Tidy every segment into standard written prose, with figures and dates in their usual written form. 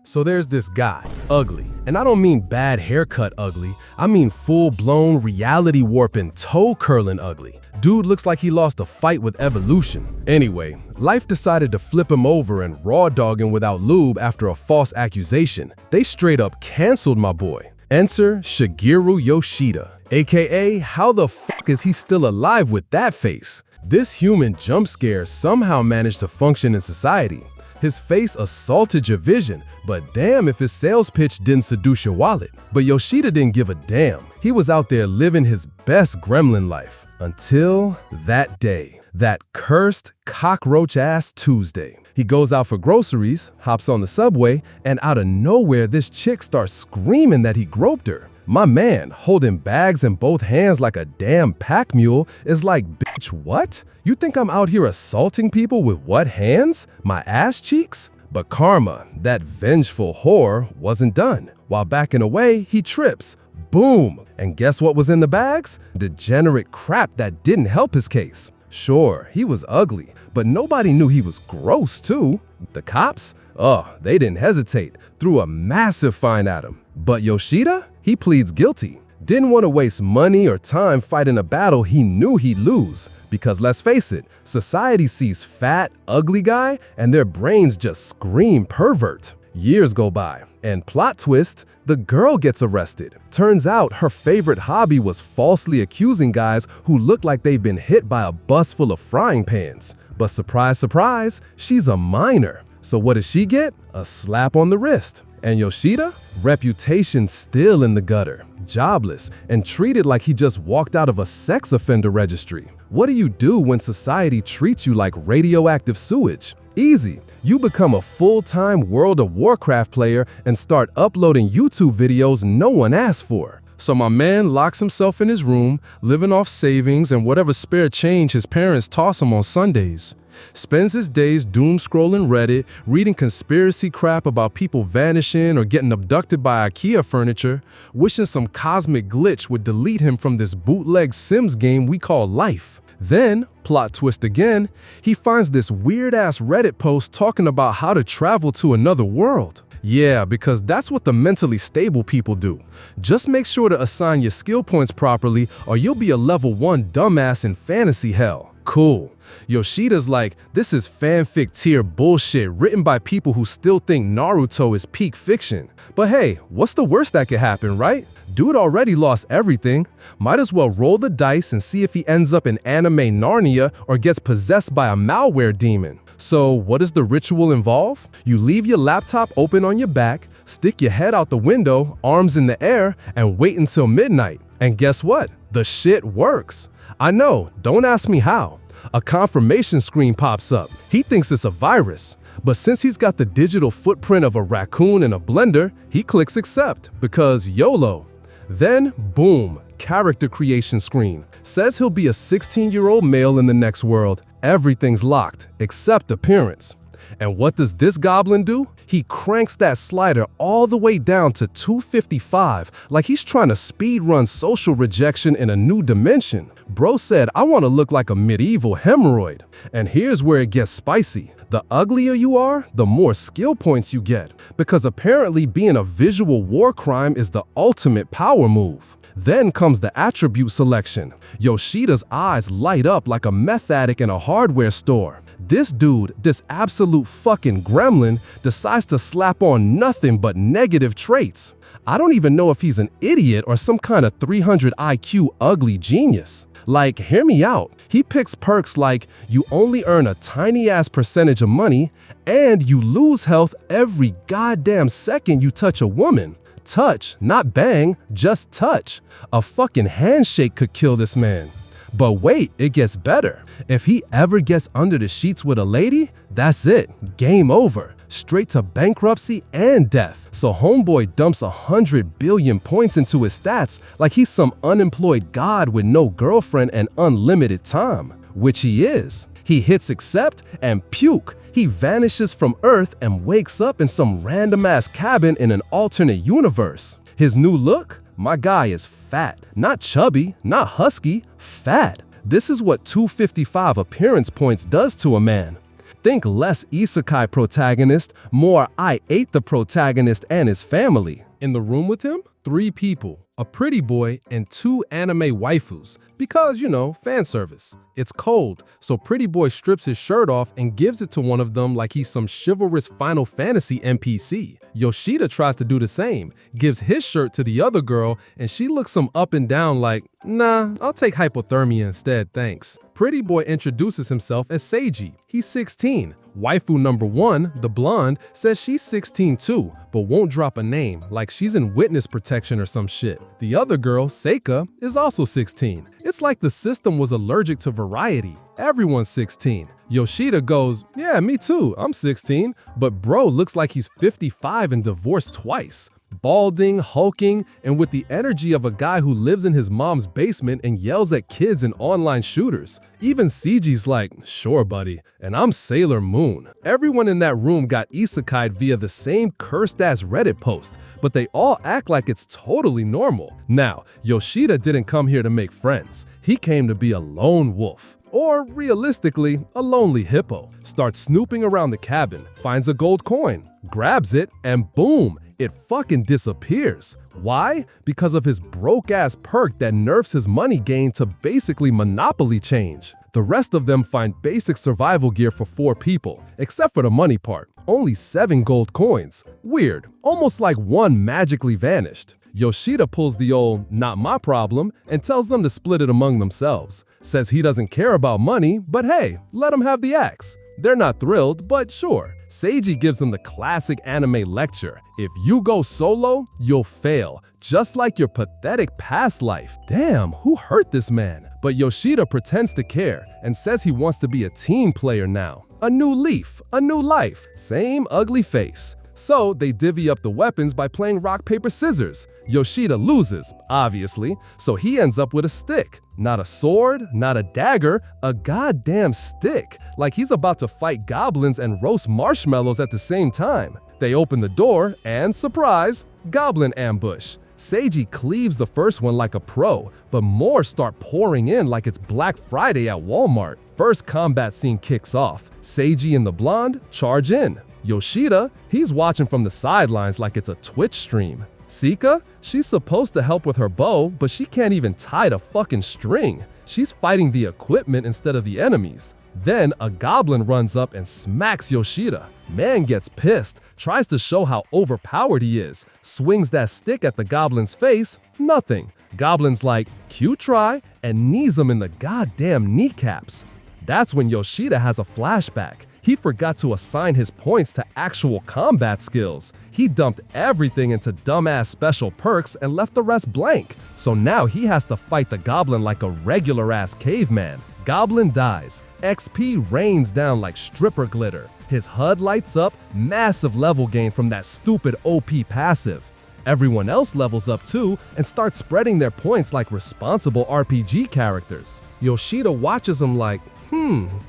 So there's this guy, ugly. And I don't mean bad haircut ugly, I mean full-blown reality warping, toe-curling ugly. Dude looks like he lost a fight with evolution. Anyway, life decided to flip him over and raw dog him without lube after a false accusation. They straight up canceled my boy. Enter Shigeru Yoshida, aka how the fuck is he still alive with that face? This human jump scare somehow managed to function in society. His face assaulted your vision, but damn if his sales pitch didn't seduce your wallet. But Yoshida didn't give a damn. He was out there living his best gremlin life. Until that day. That cursed cockroach-ass Tuesday. He goes out for groceries, hops on the subway, and out of nowhere this chick starts screaming that he groped her. My man, holding bags in both hands like a damn pack mule, is like, bitch, what? You think I'm out here assaulting people with what hands? My ass cheeks? But Karma, that vengeful whore, wasn't done. While backing away, he trips. Boom! And guess what was in the bags? Degenerate crap that didn't help his case. Sure, he was ugly, but nobody knew he was gross too. The cops? Oh, they didn't hesitate, threw a massive fine at him. But Yoshida? He pleads guilty. Didn't want to waste money or time fighting a battle he knew he'd lose. Because let's face it, society sees fat, ugly guy and their brains just scream pervert. Years go by, and plot twist, the girl gets arrested. Turns out her favorite hobby was falsely accusing guys who look like they've been hit by a bus full of frying pans. But surprise, surprise, she's a minor. So what does she get? A slap on the wrist. And Yoshida? Reputation still in the gutter, jobless, and treated like he just walked out of a sex offender registry. What do you do when society treats you like radioactive sewage? Easy. You become a full-time World of Warcraft player and start uploading YouTube videos no one asked for. So my man locks himself in his room, living off savings and whatever spare change his parents toss him on Sundays. Spends his days doom-scrolling Reddit, reading conspiracy crap about people vanishing or getting abducted by IKEA furniture, wishing some cosmic glitch would delete him from this bootleg Sims game we call life. Then, plot twist again, he finds this weird-ass Reddit post talking about how to travel to another world. Yeah, because that's what the mentally stable people do. Just make sure to assign your skill points properly or you'll be a level 1 dumbass in fantasy hell. Cool. Yoshida's like, this is fanfic tier bullshit written by people who still think Naruto is peak fiction. But hey, what's the worst that could happen, right? Dude already lost everything. Might as well roll the dice and see if he ends up in anime Narnia or gets possessed by a malware demon. So what does the ritual involve? You leave your laptop open on your back, stick your head out the window, arms in the air, and wait until midnight. And guess what? The shit works. I know, don't ask me how. A confirmation screen pops up. He thinks it's a virus. But since he's got the digital footprint of a raccoon in a blender, he clicks accept because YOLO. Then, boom, character creation screen. Says he'll be a 16-year-old male in the next world. Everything's locked, except appearance. And what does this goblin do? He cranks that slider all the way down to 255, like he's trying to speed run social rejection in a new dimension. Bro said, I want to look like a medieval hemorrhoid. And here's where it gets spicy. The uglier you are, the more skill points you get. Because apparently being a visual war crime is the ultimate power move. Then comes the attribute selection. Yoshida's eyes light up like a meth addict in a hardware store. This dude, this absolute fucking gremlin, decides to slap on nothing but negative traits. I don't even know if he's an idiot or some kind of 300 IQ ugly genius. Like, hear me out. He picks perks like you only earn a tiny-ass percentage of money and you lose health every goddamn second you touch a woman. Touch, not bang, just touch. A fucking handshake could kill this man. But wait, it gets better. If he ever gets under the sheets with a lady, that's it. Game over. Straight to bankruptcy and death. So homeboy dumps 100 billion points into his stats like he's some unemployed god with no girlfriend and unlimited time. Which he is. He hits accept and puke. He vanishes from Earth and wakes up in some random-ass cabin in an alternate universe. His new look? My guy is fat. Not chubby, not husky, fat. This is what 255 appearance points does to a man. Think less isekai protagonist, more I ate the protagonist and his family. In the room with him, 3 people. A pretty boy and 2 anime waifus, because, you know, fan service. It's cold, so pretty boy strips his shirt off and gives it to one of them like he's some chivalrous Final Fantasy NPC. Yoshida tries to do the same, gives his shirt to the other girl, and she looks him up and down like, nah, I'll take hypothermia instead, thanks. Pretty boy introduces himself as Seiji. He's 16. Waifu number 1, the blonde, says she's 16 too, but won't drop a name, like she's in witness protection or some shit. The other girl, Seika, is also 16. It's like the system was allergic to variety. Everyone's 16. Yoshida goes, yeah, me too, I'm 16, but bro looks like he's 55 and divorced twice. Balding, hulking, and with the energy of a guy who lives in his mom's basement and yells at kids in online shooters. Even Seiji's like, sure buddy, and I'm Sailor Moon. Everyone in that room got isekai'd via the same cursed-ass Reddit post, but they all act like it's totally normal. Now, Yoshida didn't come here to make friends. He came to be a lone wolf. Or, realistically, a lonely hippo. Starts snooping around the cabin, finds a gold coin, grabs it, and boom, it fucking disappears. Why? Because of his broke-ass perk that nerfs his money gain to basically Monopoly change. The rest of them find basic survival gear for 4 people, except for the money part. Only 7 gold coins. Weird, almost like one magically vanished. Yoshida pulls the old, not my problem, and tells them to split it among themselves. Says he doesn't care about money, but hey, let him have the axe. They're not thrilled, but sure. Seiji gives them the classic anime lecture. If you go solo, you'll fail, just like your pathetic past life. Damn, who hurt this man? But Yoshida pretends to care and says he wants to be a team player now. A new leaf, a new life, same ugly face. So they divvy up the weapons by playing rock, paper, scissors. Yoshida loses, obviously, so he ends up with a stick. Not a sword, not a dagger, a goddamn stick. Like he's about to fight goblins and roast marshmallows at the same time. They open the door and, surprise, goblin ambush. Seiji cleaves the first one like a pro, but more start pouring in like it's Black Friday at Walmart. First combat scene kicks off. Seiji and the blonde charge in. Yoshida, he's watching from the sidelines like it's a Twitch stream. Sika, she's supposed to help with her bow, but she can't even tie the fucking string. She's fighting the equipment instead of the enemies. Then a goblin runs up and smacks Yoshida. Man gets pissed, tries to show how overpowered he is, swings that stick at the goblin's face, nothing. Goblin's like, cute try, and knees him in the goddamn kneecaps. That's when Yoshida has a flashback. He forgot to assign his points to actual combat skills. He dumped everything into dumbass special perks and left the rest blank. So now he has to fight the goblin like a regular-ass caveman. Goblin dies. XP rains down like stripper glitter. His HUD lights up, massive level gain from that stupid OP passive. Everyone else levels up too and starts spreading their points like responsible RPG characters. Yoshida watches him like,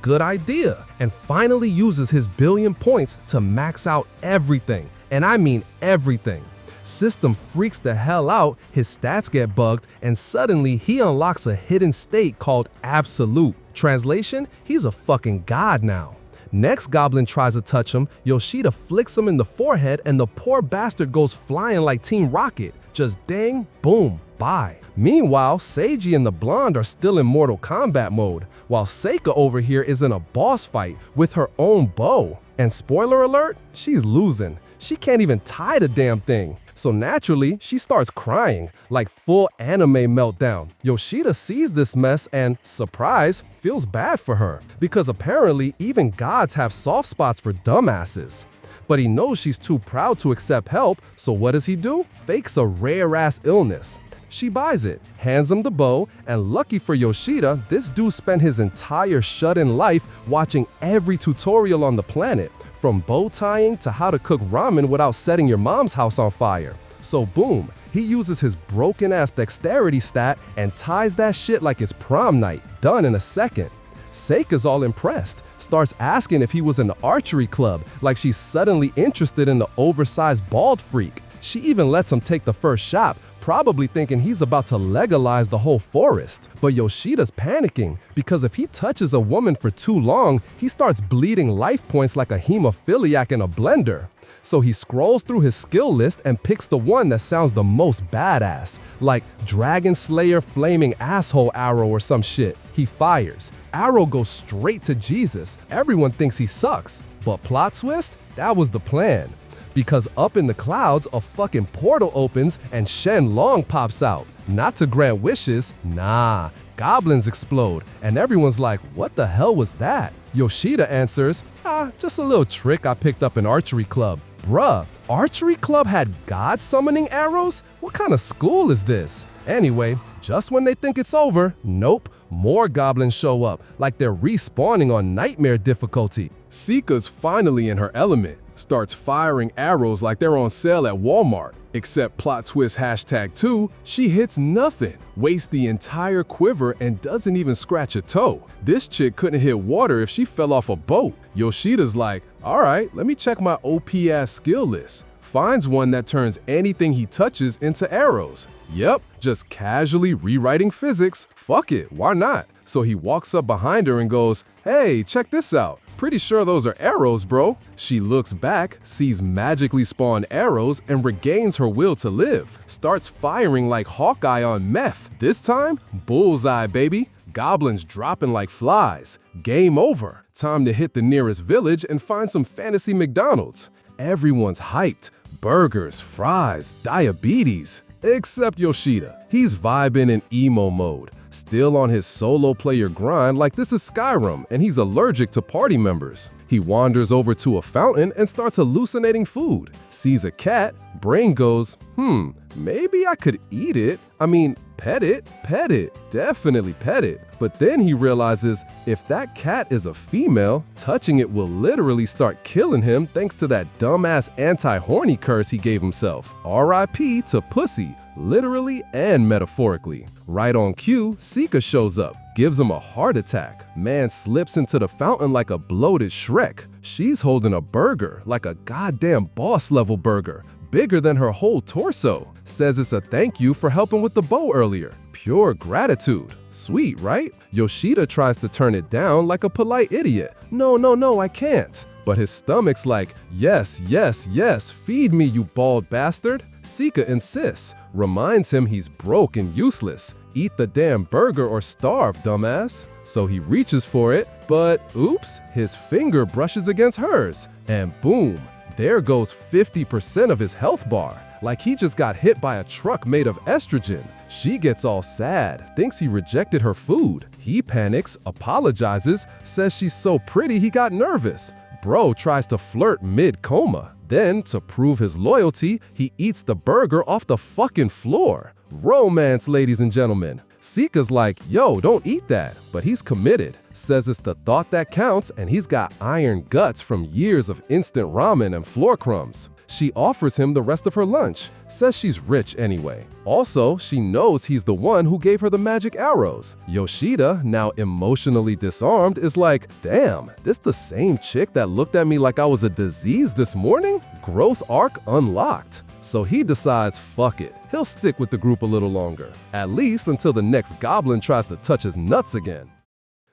good idea, and finally uses his billion points to max out everything, and I mean everything. System freaks the hell out, his stats get bugged, and suddenly he unlocks a hidden state called Absolute. Translation, he's a fucking god now. Next goblin tries to touch him, Yoshida flicks him in the forehead and the poor bastard goes flying like Team Rocket. Just ding, boom, bye. Meanwhile, Seiji and the blonde are still in Mortal Kombat mode, while Seika over here is in a boss fight with her own bow. And spoiler alert, she's losing. She can't even tie the damn thing. So naturally, she starts crying, like full anime meltdown. Yoshida sees this mess and, surprise, feels bad for her. Because apparently, even gods have soft spots for dumbasses. But he knows she's too proud to accept help, so what does he do? Fakes a rare-ass illness. She buys it, hands him the bow, and lucky for Yoshida, this dude spent his entire shut-in life watching every tutorial on the planet, from bow tying to how to cook ramen without setting your mom's house on fire. So boom, he uses his broken-ass dexterity stat and ties that shit like it's prom night, done in a second. Seika's all impressed, starts asking if he was in the archery club, like she's suddenly interested in the oversized bald freak. She even lets him take the first shot, probably thinking he's about to legalize the whole forest. But Yoshida's panicking because if he touches a woman for too long, he starts bleeding life points like a hemophiliac in a blender. So he scrolls through his skill list and picks the one that sounds the most badass, like Dragon Slayer Flaming Asshole Arrow or some shit. He fires. Arrow goes straight to Jesus. Everyone thinks he sucks. But plot twist? That was the plan. Because up in the clouds, a fucking portal opens and Shen Long pops out. Not to grant wishes, nah. Goblins explode, and everyone's like, what the hell was that? Yoshida answers, just a little trick I picked up in archery club. Bruh, archery club had God summoning arrows? What kind of school is this? Anyway, just when they think it's over, nope, more goblins show up, like they're respawning on nightmare difficulty. Sika's finally in her element, starts firing arrows like they're on sale at Walmart. Except plot twist #2, she hits nothing, wastes the entire quiver and doesn't even scratch a toe. This chick couldn't hit water if she fell off a boat. Yoshida's like, alright, let me check my OP-ass skill list. Finds one that turns anything he touches into arrows. Yep, just casually rewriting physics. Fuck it, why not? So he walks up behind her and goes, hey, check this out. Pretty sure those are arrows, bro. She looks back, sees magically spawned arrows, and regains her will to live. Starts firing like Hawkeye on meth. This time, bullseye, baby. Goblins dropping like flies. Game over. Time to hit the nearest village and find some fantasy McDonald's. Everyone's hyped. Burgers, fries, diabetes. Except Yoshida. He's vibing in emo mode. Still on his solo player grind like this is Skyrim and he's allergic to party members. He wanders over to a fountain and starts hallucinating food. Sees a cat, brain goes, maybe I could eat it. I mean, pet it, definitely pet it. But then he realizes if that cat is a female, touching it will literally start killing him thanks to that dumbass anti-horny curse he gave himself. RIP to pussy, literally and metaphorically. Right on cue, Sika shows up, gives him a heart attack. Man slips into the fountain like a bloated Shrek. She's holding a burger, like a goddamn boss level burger, bigger than her whole torso. Says it's a thank you for helping with the bow earlier. Pure gratitude. Sweet, right? Yoshida tries to turn it down like a polite idiot. No, I can't. But his stomach's like, yes, feed me, you bald bastard. Sika insists, reminds him he's broke and useless. Eat the damn burger or starve, dumbass. So he reaches for it, but oops, his finger brushes against hers. And boom, there goes 50% of his health bar. Like he just got hit by a truck made of estrogen. She gets all sad, thinks he rejected her food. He panics, apologizes, says she's so pretty he got nervous. Bro tries to flirt mid-coma. Then, to prove his loyalty, he eats the burger off the fucking floor. Romance, ladies and gentlemen. Sika's like, yo, don't eat that, but he's committed. Says it's the thought that counts and he's got iron guts from years of instant ramen and floor crumbs. She offers him the rest of her lunch, says she's rich anyway. Also, she knows he's the one who gave her the magic arrows. Yoshida, now emotionally disarmed, is like, damn, this the same chick that looked at me like I was a disease this morning? Growth arc unlocked. So he decides, fuck it, he'll stick with the group a little longer. At least until the next goblin tries to touch his nuts again.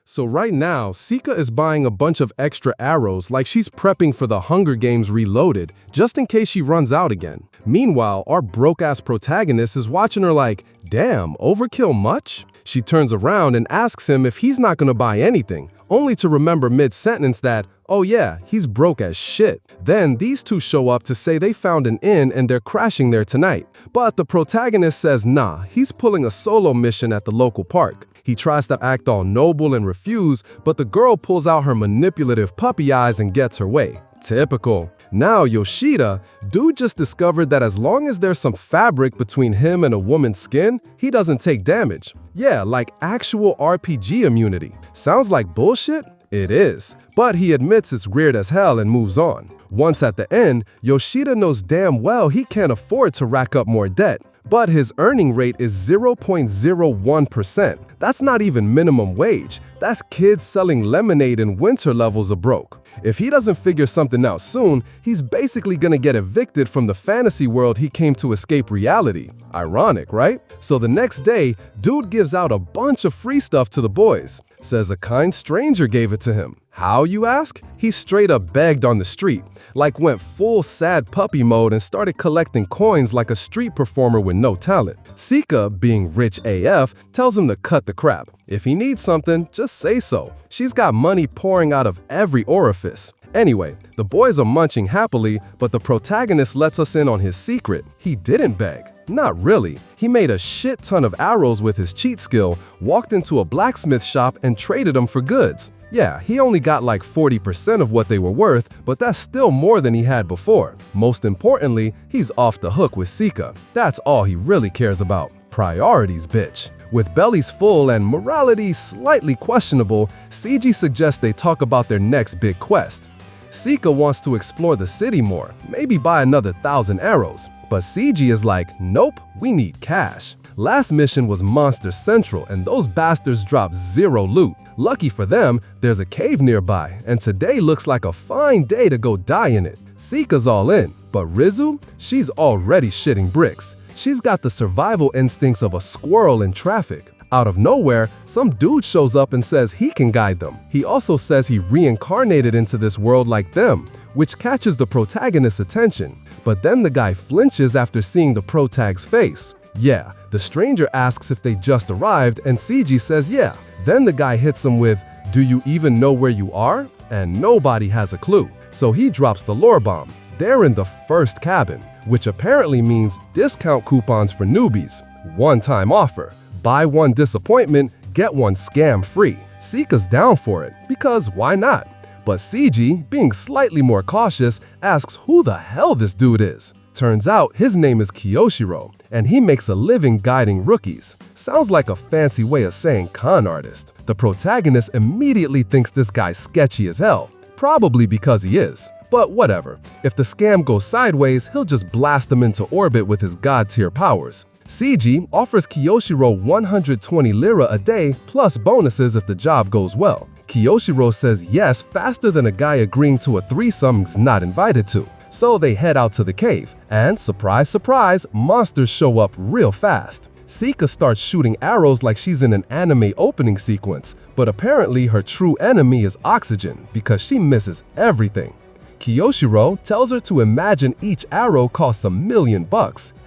So right now, Sika is buying a bunch of extra arrows like she's prepping for the Hunger Games Reloaded, just in case she runs out again. Meanwhile, our broke-ass protagonist is watching her like, damn, overkill much? She turns around and asks him if he's not gonna buy anything, only to remember mid-sentence that, oh yeah, he's broke as shit. Then these two show up to say they found an inn and they're crashing there tonight. But the protagonist says nah, he's pulling a solo mission at the local park. He tries to act all noble and refuse, but the girl pulls out her manipulative puppy eyes and gets her way. Typical. Now Yoshida, dude just discovered that as long as there's some fabric between him and a woman's skin, he doesn't take damage. Yeah, like actual RPG immunity. Sounds like bullshit? It is. But he admits it's weird as hell and moves on. Once at the end, Yoshida knows damn well he can't afford to rack up more debt. but his earning rate is 0.01%. That's not even minimum wage. That's kids selling lemonade in winter levels of broke. If he doesn't figure something out soon, he's basically gonna get evicted from the fantasy world he came to escape reality. Ironic, right? So the next day, dude gives out a bunch of free stuff to the boys. Says a kind stranger gave it to him. How, you ask? He straight up begged on the street, like went full sad puppy mode and started collecting coins like a street performer with no talent. Sika, being rich AF, tells him to cut the crap. If he needs something, just say so. She's got money pouring out of every orifice. Anyway, the boys are munching happily, but the protagonist lets us in on his secret. He didn't beg. Not really. He made a shit ton of arrows with his cheat skill, walked into a blacksmith shop and traded them for goods. Yeah, he only got like 40% of what they were worth, but that's still more than he had before. Most importantly, he's off the hook with Sika. That's all he really cares about. Priorities, bitch. With bellies full and morality slightly questionable, CG suggests they talk about their next big quest. Sika wants to explore the city more, maybe buy another 1,000 arrows. But CG is like, nope, we need cash. Last mission was Monster Central, and those bastards dropped 0 loot. Lucky for them, there's a cave nearby, and today looks like a fine day to go die in it. Sika's all in, but Rizu, she's already shitting bricks. She's got the survival instincts of a squirrel in traffic. Out of nowhere, some dude shows up and says he can guide them. He also says he reincarnated into this world like them, which catches the protagonist's attention. But then the guy flinches after seeing the protag's face. Yeah, the stranger asks if they just arrived, and CG says yeah. Then the guy hits him with, "Do you even know where you are?" And nobody has a clue. So he drops the lore bomb. They're in the first cabin, which apparently means discount coupons for newbies. One-time offer. Buy one disappointment, get one scam free. Sika's down for it, because why not? But CG, being slightly more cautious, asks who the hell this dude is. Turns out his name is Kiyoshiro, and he makes a living guiding rookies. Sounds like a fancy way of saying con artist. The protagonist immediately thinks this guy's sketchy as hell, probably because he is. But whatever, if the scam goes sideways, he'll just blast them into orbit with his god-tier powers. CG offers Kiyoshiro 120 lira a day plus bonuses if the job goes well. Kiyoshiro says yes faster than a guy agreeing to a threesome he's not invited to. So they head out to the cave, and surprise, surprise, monsters show up real fast. Sika starts shooting arrows like she's in an anime opening sequence, but apparently her true enemy is oxygen because she misses everything. Kiyoshiro tells her to imagine each arrow costs $1 million,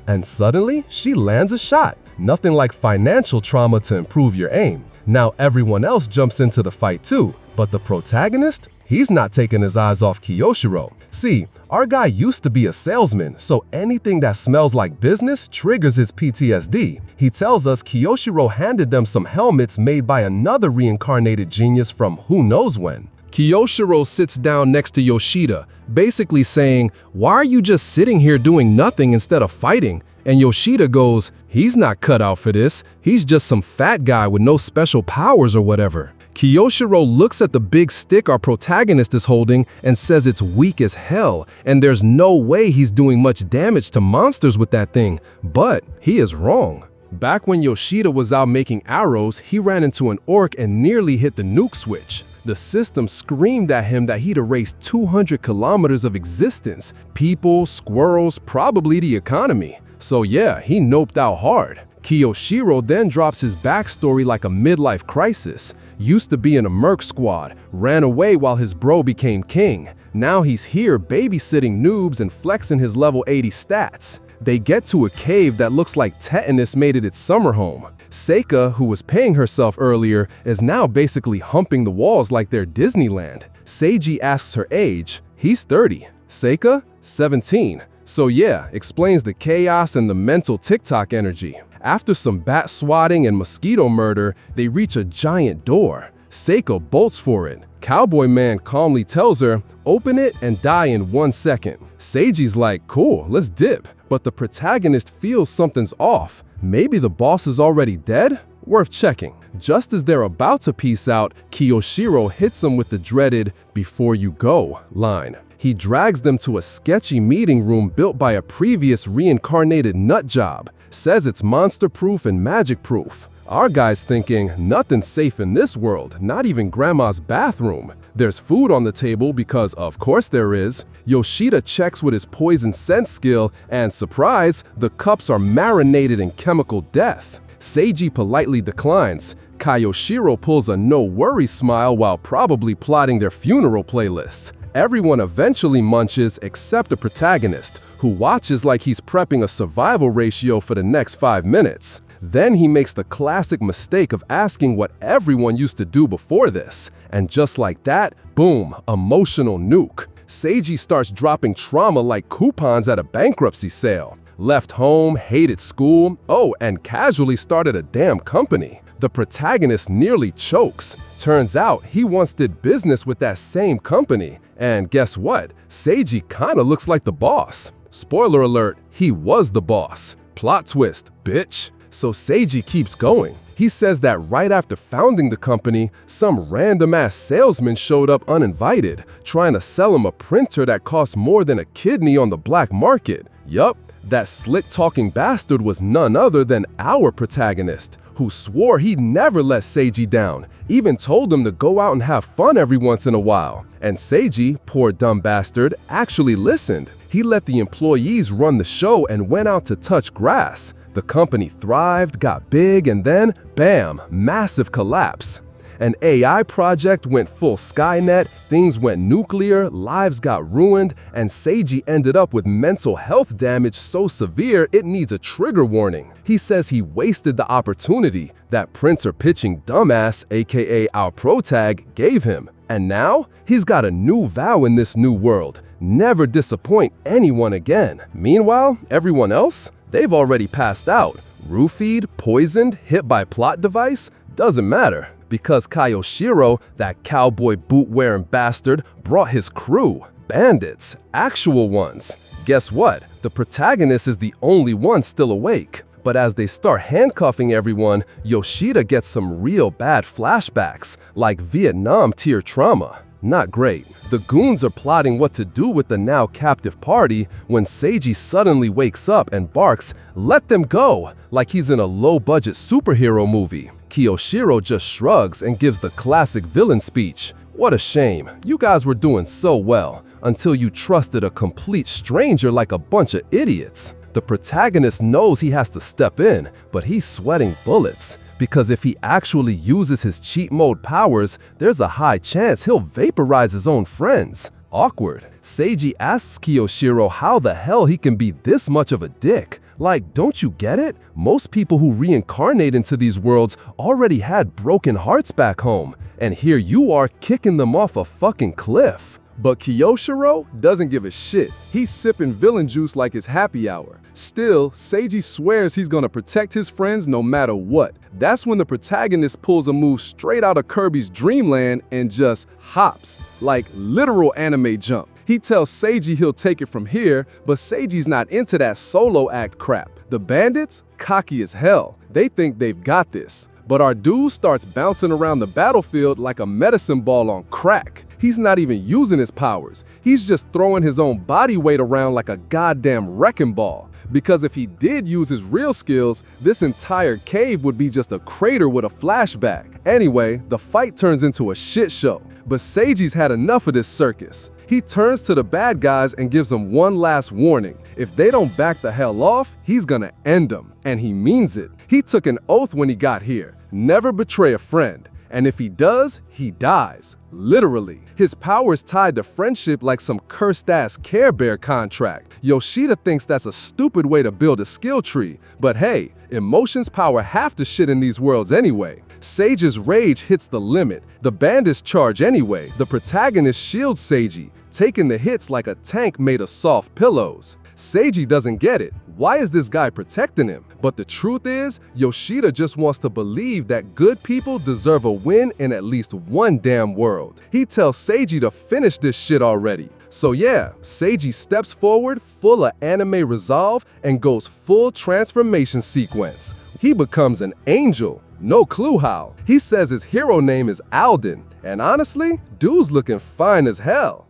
and suddenly she lands a shot. Nothing like financial trauma to improve your aim. Now everyone else jumps into the fight too, but the protagonist? He's not taking his eyes off Kiyoshiro. See, our guy used to be a salesman, so anything that smells like business triggers his PTSD. He tells us Kiyoshiro handed them some helmets made by another reincarnated genius from who knows when. Kiyoshiro sits down next to Yoshida, basically saying, "Why are you just sitting here doing nothing instead of fighting?" And Yoshida goes, "He's not cut out for this. He's just some fat guy with no special powers or whatever." Kiyoshiro looks at the big stick our protagonist is holding and says it's weak as hell, and there's no way he's doing much damage to monsters with that thing. But he is wrong. Back when Yoshida was out making arrows, he ran into an orc and nearly hit the nuke switch. The system screamed at him that he'd erased 200 kilometers of existence. People, squirrels, probably the economy. So yeah, he noped out hard. Kiyoshiro then drops his backstory like a midlife crisis. Used to be in a merc squad, ran away while his bro became king. Now he's here babysitting noobs and flexing his level 80 stats. They get to a cave that looks like tetanus made it its summer home. Seika, who was paying herself earlier, is now basically humping the walls like they're Disneyland. Seiji asks her age. He's 30. Seika, 17. So yeah, explains the chaos and the mental TikTok energy. After some bat swatting and mosquito murder, they reach a giant door. Seika bolts for it. Cowboy Man calmly tells her, "Open it and die in 1 second." Seiji's like, "Cool, let's dip." But the protagonist feels something's off. Maybe the boss is already dead? Worth checking. Just as they're about to peace out, Kiyoshiro hits them with the dreaded "before you go" line. He drags them to a sketchy meeting room built by a previous reincarnated nut job. says it's monster-proof and magic-proof. Our guy's thinking, nothing's safe in this world, not even grandma's bathroom. There's food on the table because, of course there is. Yoshida checks with his poison sense skill, and surprise, the cups are marinated in chemical death. Seiji politely declines. Kayoshiro pulls a no-worry smile while probably plotting their funeral playlists. Everyone eventually munches except the protagonist, who watches like he's prepping a survival ratio for the next 5 minutes. Then he makes the classic mistake of asking what everyone used to do before this. And just like that, boom, emotional nuke. Seiji starts dropping trauma like coupons at a bankruptcy sale. Left home, hated school, oh, and casually started a damn company. The protagonist nearly chokes. Turns out he once did business with that same company. And guess what? Seiji kinda looks like the boss. Spoiler alert, he was the boss. Plot twist, bitch. So Seiji keeps going. He says that right after founding the company, some random-ass salesman showed up uninvited, trying to sell him a printer that cost more than a kidney on the black market. Yup, that slick-talking bastard was none other than our protagonist, who swore he'd never let Seiji down, even told him to go out and have fun every once in a while. And Seiji, poor dumb bastard, actually listened. He let the employees run the show and went out to touch grass. The company thrived, got big, and then, bam, massive collapse. An AI project went full Skynet, things went nuclear, lives got ruined, and Seiji ended up with mental health damage so severe it needs a trigger warning. He says he wasted the opportunity that printer-pitching dumbass, aka our protag, gave him. And now, he's got a new vow in this new world: never disappoint anyone again. Meanwhile, everyone else? They've already passed out. Roofied, poisoned, hit by plot device? Doesn't matter, because Kayoshiro, that cowboy boot-wearing bastard, brought his crew. Bandits. Actual ones. Guess what? The protagonist is the only one still awake. But as they start handcuffing everyone, Yoshida gets some real bad flashbacks, like Vietnam-tier trauma. Not great. The goons are plotting what to do with the now captive party when Seiji suddenly wakes up and barks, "Let them go," like he's in a low-budget superhero movie. Kiyoshiro just shrugs and gives the classic villain speech. What a shame. You guys were doing so well, until you trusted a complete stranger like a bunch of idiots. The protagonist knows he has to step in, but he's sweating bullets. Because if he actually uses his cheat mode powers, there's a high chance he'll vaporize his own friends. Awkward. Seiji asks Kiyoshiro how the hell he can be this much of a dick. Like, don't you get it? Most people who reincarnate into these worlds already had broken hearts back home, and here you are kicking them off a fucking cliff. But Kiyoshiro doesn't give a shit. He's sipping villain juice like it's happy hour. Still, Seiji swears he's gonna protect his friends no matter what. That's when the protagonist pulls a move straight out of Kirby's Dreamland and just hops, like literal anime jump. He tells Seiji he'll take it from here, but Seiji's not into that solo act crap. The bandits, cocky as hell. They think they've got this. But our dude starts bouncing around the battlefield like a medicine ball on crack. He's not even using his powers. He's just throwing his own body weight around like a goddamn wrecking ball. Because if he did use his real skills, this entire cave would be just a crater with a flashback. Anyway, the fight turns into a shit show. But Seiji's had enough of this circus. He turns to the bad guys and gives them one last warning. If they don't back the hell off, he's gonna end them. And he means it. He took an oath when he got here: never betray a friend. And if he does, he dies. Literally. His power is tied to friendship like some cursed-ass Care Bear contract. Yoshida thinks that's a stupid way to build a skill tree. But hey, emotions power half the shit in these worlds anyway. Seiji's rage hits the limit. The bandits charge anyway. The protagonist shields Seiji, taking the hits like a tank made of soft pillows. Seiji doesn't get it. Why is this guy protecting him? But the truth is, Yoshida just wants to believe that good people deserve a win in at least one damn world. He tells Seiji to finish this shit already. So yeah, Seiji steps forward, full of anime resolve, and goes full transformation sequence. He becomes an angel. No clue how. He says his hero name is Alden, and honestly, dude's looking fine as hell.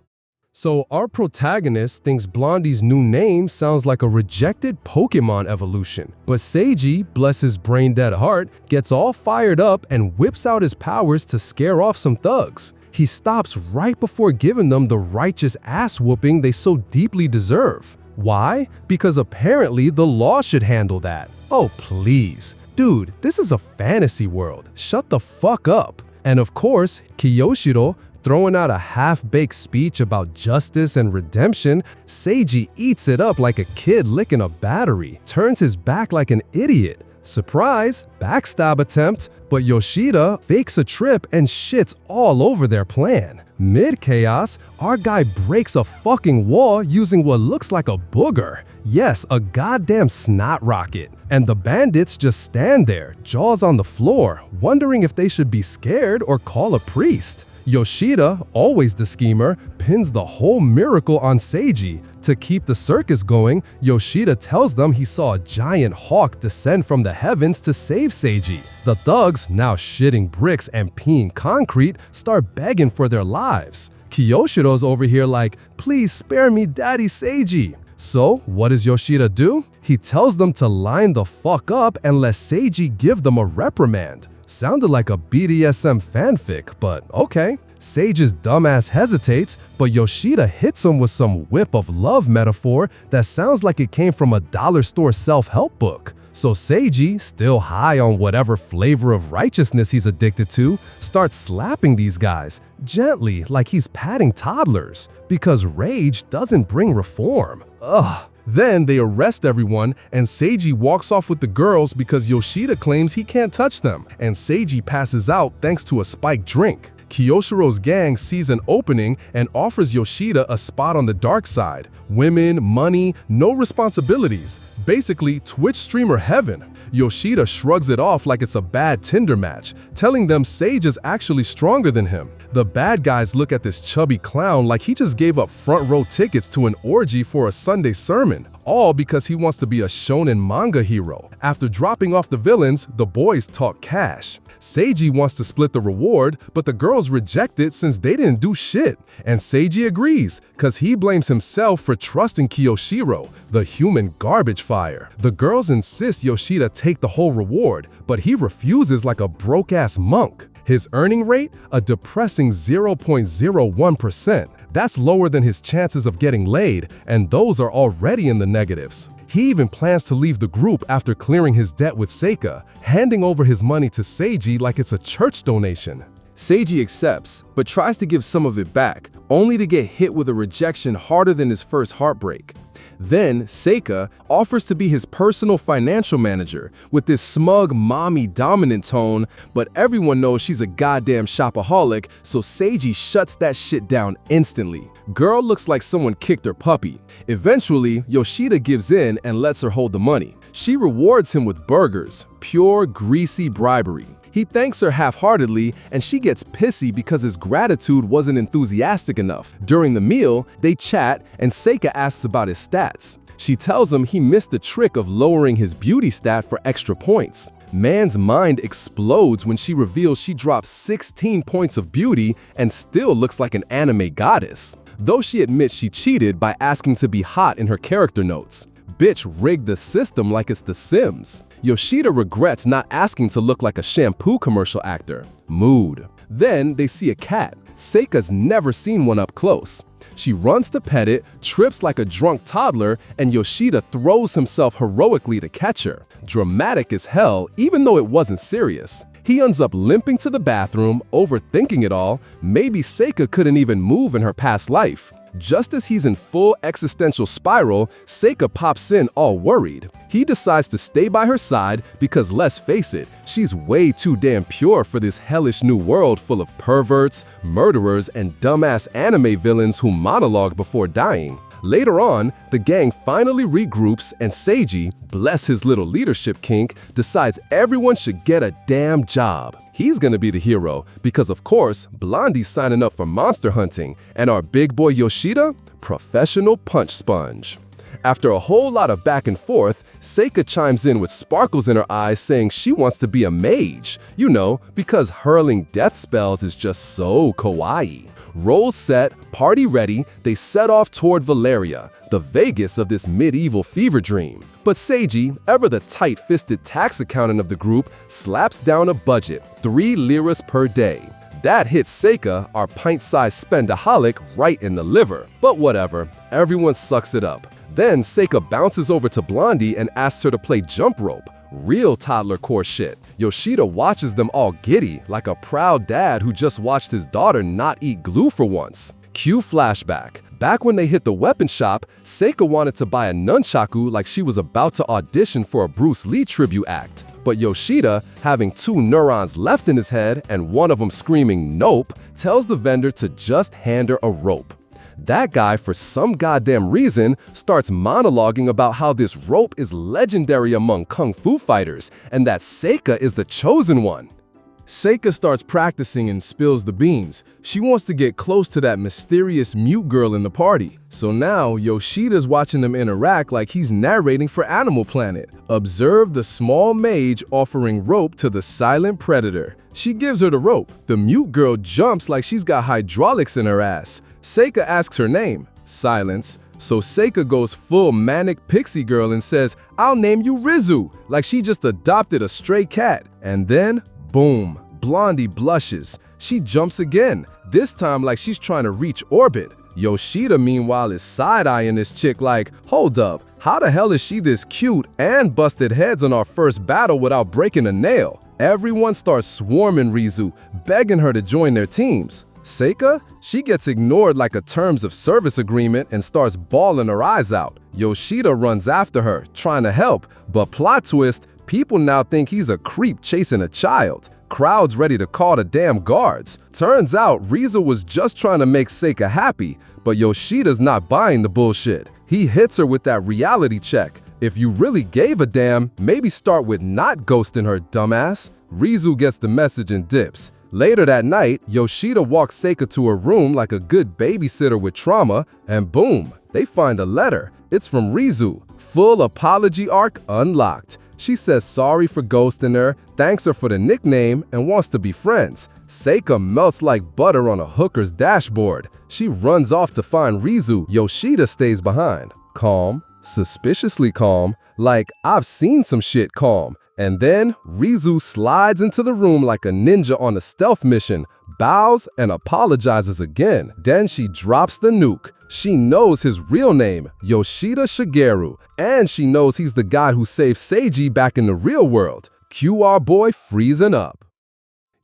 So our protagonist thinks Blondie's new name sounds like a rejected Pokemon evolution. But Seiji, bless his brain-dead heart, gets all fired up and whips out his powers to scare off some thugs. He stops right before giving them the righteous ass-whooping they so deeply deserve. Why? Because apparently the law should handle that. Oh, please. Dude, this is a fantasy world. Shut the fuck up. And of course, Kiyoshiro, throwing out a half-baked speech about justice and redemption, Seiji eats it up like a kid licking a battery, turns his back like an idiot. Surprise, backstab attempt, but Yoshida fakes a trip and shits all over their plan. Mid-chaos, our guy breaks a fucking wall using what looks like a booger. Yes, a goddamn snot rocket. And the bandits just stand there, jaws on the floor, wondering if they should be scared or call a priest. Yoshida, always the schemer, pins the whole miracle on Seiji. To keep the circus going, Yoshida tells them he saw a giant hawk descend from the heavens to save Seiji. The thugs, now shitting bricks and peeing concrete, start begging for their lives. Kiyoshiro's over here like, please spare me Daddy Seiji. So, what does Yoshida do? He tells them to line the fuck up and let Seiji give them a reprimand. Sounded like a BDSM fanfic, but okay. Seiji's dumbass hesitates, but Yoshida hits him with some whip of love metaphor that sounds like it came from a dollar store self-help book. So Seiji, still high on whatever flavor of righteousness he's addicted to, starts slapping these guys, gently like he's patting toddlers, because rage doesn't bring reform. Ugh. Then they arrest everyone and Seiji walks off with the girls because Yoshida claims he can't touch them, and Seiji passes out thanks to a spiked drink. Kiyoshiro's gang sees an opening and offers Yoshida a spot on the dark side. Women, money, no responsibilities. Basically, Twitch streamer heaven. Yoshida shrugs it off like it's a bad Tinder match, telling them Sage is actually stronger than him. The bad guys look at this chubby clown like he just gave up front row tickets to an orgy for a Sunday sermon, all because he wants to be a shonen manga hero. After dropping off the villains, the boys talk cash. Seiji wants to split the reward, but the girls reject it since they didn't do shit. And Seiji agrees, cause he blames himself for trusting Kiyoshiro, the human garbage fire. The girls insist Yoshida take the whole reward, but he refuses like a broke-ass monk. His earning rate? A depressing 0.01%. That's lower than his chances of getting laid, and those are already in the negatives. He even plans to leave the group after clearing his debt with Seika, handing over his money to Seiji like it's a church donation. Seiji accepts, but tries to give some of it back, only to get hit with a rejection harder than his first heartbreak. Then, Seika offers to be his personal financial manager with this smug, mommy dominant tone, but everyone knows she's a goddamn shopaholic, so Seiji shuts that shit down instantly. Girl looks like someone kicked her puppy. Eventually, Yoshida gives in and lets her hold the money. She rewards him with burgers, pure, greasy bribery. He thanks her half-heartedly, and she gets pissy because his gratitude wasn't enthusiastic enough. During the meal, they chat, and Seika asks about his stats. She tells him he missed the trick of lowering his beauty stat for extra points. Man's mind explodes when she reveals she dropped 16 points of beauty and still looks like an anime goddess, though she admits she cheated by asking to be hot in her character notes. Bitch rigged the system like it's The Sims. Yoshida regrets not asking to look like a shampoo commercial actor. Mood. Then they see a cat. Seika's never seen one up close. She runs to pet it, trips like a drunk toddler, and Yoshida throws himself heroically to catch her. Dramatic as hell, even though it wasn't serious. He ends up limping to the bathroom, overthinking it all. Maybe Seika couldn't even move in her past life. Just as he's in full existential spiral, Seika pops in all worried. He decides to stay by her side because, let's face it, she's way too damn pure for this hellish new world full of perverts, murderers, and dumbass anime villains who monologue before dying. Later on, the gang finally regroups and Seiji, bless his little leadership kink, decides everyone should get a damn job. He's gonna be the hero because, of course, Blondie's signing up for monster hunting, and our big boy Yoshida, professional punch sponge. After a whole lot of back and forth, Seika chimes in with sparkles in her eyes saying she wants to be a mage, you know, because hurling death spells is just so kawaii. Roles set, party ready, they set off toward Valeria, the Vegas of this medieval fever dream. But Seiji, ever the tight-fisted tax accountant of the group, slaps down a budget, 3 liras per day. That hits Seika, our pint-sized spendaholic, right in the liver. But whatever, everyone sucks it up. Then Seika bounces over to Blondie and asks her to play jump rope. Real toddler core shit. Yoshida watches them all giddy, like a proud dad who just watched his daughter not eat glue for once. Cue flashback. Back when they hit the weapon shop, Seika wanted to buy a nunchaku like she was about to audition for a Bruce Lee tribute act. But Yoshida, having 2 neurons left in his head and one of them screaming nope, tells the vendor to just hand her a rope. That guy, for some goddamn reason, starts monologuing about how this rope is legendary among kung fu fighters and that Seika is the chosen one. Seika starts practicing and spills the beans. She wants to get close to that mysterious mute girl in the party. So now, Yoshida's watching them interact like he's narrating for Animal Planet. Observe the small mage offering rope to the silent predator. She gives her the rope. The mute girl jumps like she's got hydraulics in her ass. Seika asks her name. Silence. So Seika goes full manic pixie girl and says, "I'll name you Rizu," like she just adopted a stray cat. And then, boom, Blondie blushes. She jumps again, this time like she's trying to reach orbit. Yoshida, meanwhile, is side-eyeing this chick like, hold up, how the hell is she this cute and busted heads on our first battle without breaking a nail? Everyone starts swarming Rizu, begging her to join their teams. Seika? She gets ignored like a terms of service agreement and starts bawling her eyes out. Yoshida runs after her, trying to help, but plot twist, people now think he's a creep chasing a child. Crowd's ready to call the damn guards. Turns out Rizu was just trying to make Seika happy, but Yoshida's not buying the bullshit. He hits her with that reality check. If you really gave a damn, maybe start with not ghosting her, dumbass. Rizu gets the message and dips. Later that night, Yoshida walks Seika to her room like a good babysitter with trauma, and boom, they find a letter. It's from Rizu. Full apology arc unlocked. She says sorry for ghosting her, thanks her for the nickname, and wants to be friends. Seika melts like butter on a hooker's dashboard. She runs off to find Rizu. Yoshida stays behind. Calm, suspiciously calm, like I've seen some shit calm. And then Rizu slides into the room like a ninja on a stealth mission, bows and apologizes again. Then she drops the nuke. She knows his real name, Yoshida Shigeru, and she knows he's the guy who saved Seiji back in the real world. Cue our boy freezing up.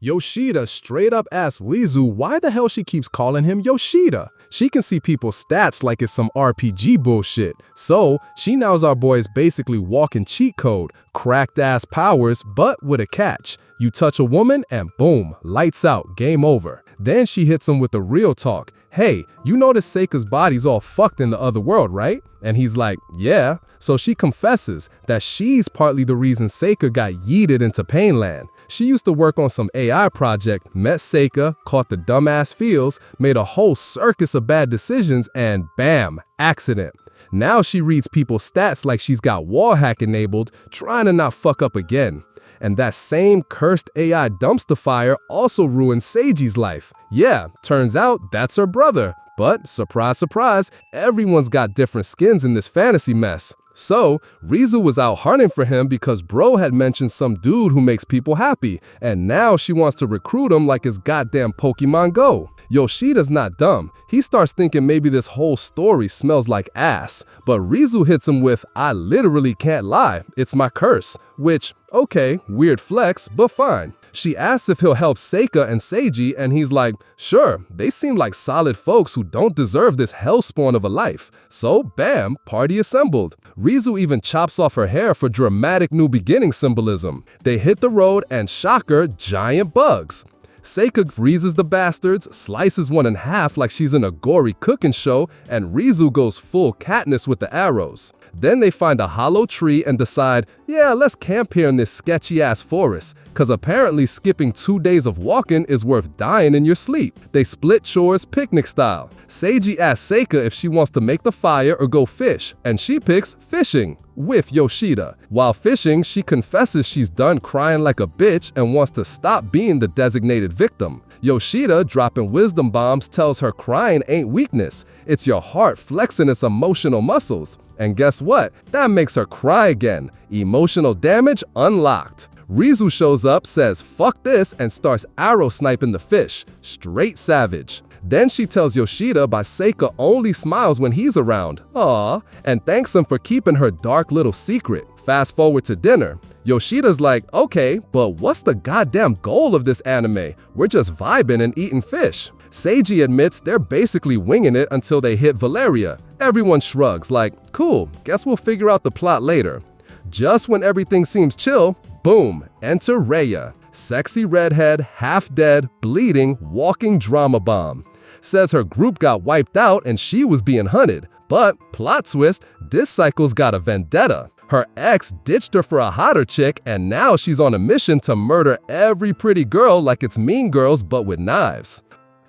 Yoshida straight up asks Rizu why the hell she keeps calling him Yoshida. She can see people's stats like it's some RPG bullshit. So she knows our boy is basically walking cheat code, cracked ass powers, but with a catch. You touch a woman and boom, lights out, game over. Then she hits him with the real talk. Hey, you notice Seika's body's all fucked in the other world, right? And he's like, yeah. So she confesses that she's partly the reason Seika got yeeted into Painland. She used to work on some AI project, met Seika, caught the dumbass feels, made a whole circus of bad decisions, and bam, accident. Now she reads people's stats like she's got wall hack enabled, trying to not fuck up again. And that same cursed AI dumpster fire also ruined Seiji's life. Yeah, turns out that's her brother. But surprise, surprise, everyone's got different skins in this fantasy mess. So, Rizu was out hunting for him because bro had mentioned some dude who makes people happy, and now she wants to recruit him like it's goddamn Pokemon Go. Yoshida's not dumb. He starts thinking maybe this whole story smells like ass, but Rizu hits him with, I literally can't lie, it's my curse, which, okay, weird flex, but fine. She asks if he'll help Seika and Seiji, and he's like, sure, they seem like solid folks who don't deserve this hellspawn of a life. So, bam, party assembled. Rizu even chops off her hair for dramatic new beginning symbolism. They hit the road and shocker, giant bugs. Seika freezes the bastards, slices one in half like she's in a gory cooking show, and Rizu goes full Katniss with the arrows. Then they find a hollow tree and decide, yeah, let's camp here in this sketchy-ass forest, cause apparently skipping 2 days of walking is worth dying in your sleep. They split chores picnic style. Seiji asks Seika if she wants to make the fire or go fish, and she picks fishing with Yoshida. While fishing, she confesses she's done crying like a bitch and wants to stop being the designated victim. Yoshida, dropping wisdom bombs, tells her crying ain't weakness. It's your heart flexing its emotional muscles. And guess what? That makes her cry again. Emotional damage unlocked. Rizu shows up, says fuck this, and starts arrow sniping the fish. Straight savage. Then she tells Yoshida by Seika only smiles when he's around. Aww. And thanks him for keeping her dark little secret. Fast forward to dinner. Yoshida's like, okay, but what's the goddamn goal of this anime? We're just vibing and eating fish. Seiji admits they're basically winging it until they hit Valeria. Everyone shrugs like, cool, guess we'll figure out the plot later. Just when everything seems chill, boom, enter Rhea. Sexy redhead, half dead, bleeding, walking drama bomb. Says her group got wiped out and she was being hunted. But, plot twist, this cycle's got a vendetta. Her ex ditched her for a hotter chick and now she's on a mission to murder every pretty girl like it's Mean Girls but with knives.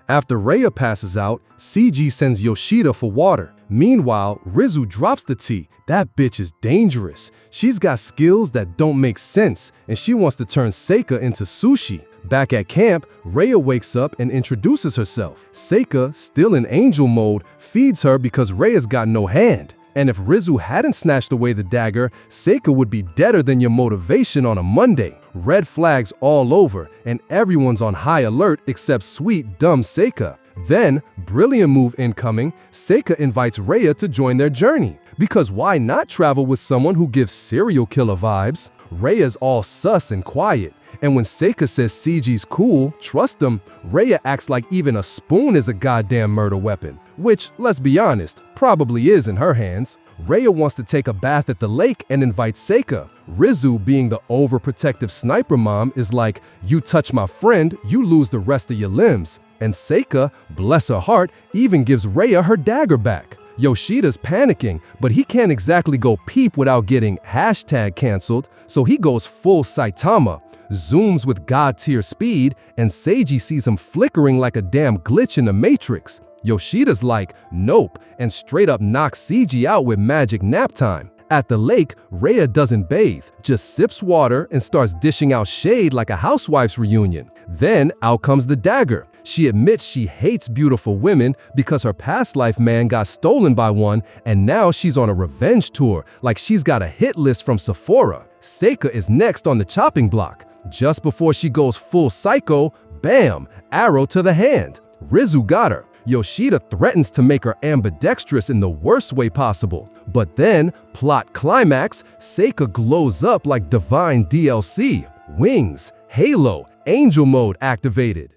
After Rhea passes out, CG sends Yoshida for water. Meanwhile, Rizu drops the tea. That bitch is dangerous. She's got skills that don't make sense, and she wants to turn Seika into sushi. Back at camp, Rhea wakes up and introduces herself. Seika, still in angel mode, feeds her because Rhea's got no hand. And if Rizu hadn't snatched away the dagger, Seika would be deader than your motivation on a Monday. Red flags all over, and everyone's on high alert except sweet, dumb Seika. Then, brilliant move incoming, Seika invites Rhea to join their journey. Because why not travel with someone who gives serial killer vibes? Rhea's all sus and quiet. And when Seika says CG's cool, trust him, Rhea acts like even a spoon is a goddamn murder weapon. Which, let's be honest, probably is in her hands. Rhea wants to take a bath at the lake and invites Seika. Rizu, being the overprotective sniper mom, is like, you touch my friend, you lose the rest of your limbs. And Seika, bless her heart, even gives Rhea her dagger back. Yoshida's panicking, but he can't exactly go peep without getting hashtag canceled, so he goes full Saitama, zooms with god-tier speed, and Seiji sees him flickering like a damn glitch in the Matrix. Yoshida's like, nope, and straight up knocks CG out with magic nap time. At the lake, Rhea doesn't bathe, just sips water and starts dishing out shade like a housewife's reunion. Then out comes the dagger. She admits she hates beautiful women because her past life man got stolen by one and now she's on a revenge tour like she's got a hit list from Sephora. Seika is next on the chopping block. Just before she goes full psycho, bam, arrow to the hand. Rizu got her. Yoshida threatens to make her ambidextrous in the worst way possible. But then, plot climax, Seika glows up like divine DLC. Wings, halo, angel mode activated.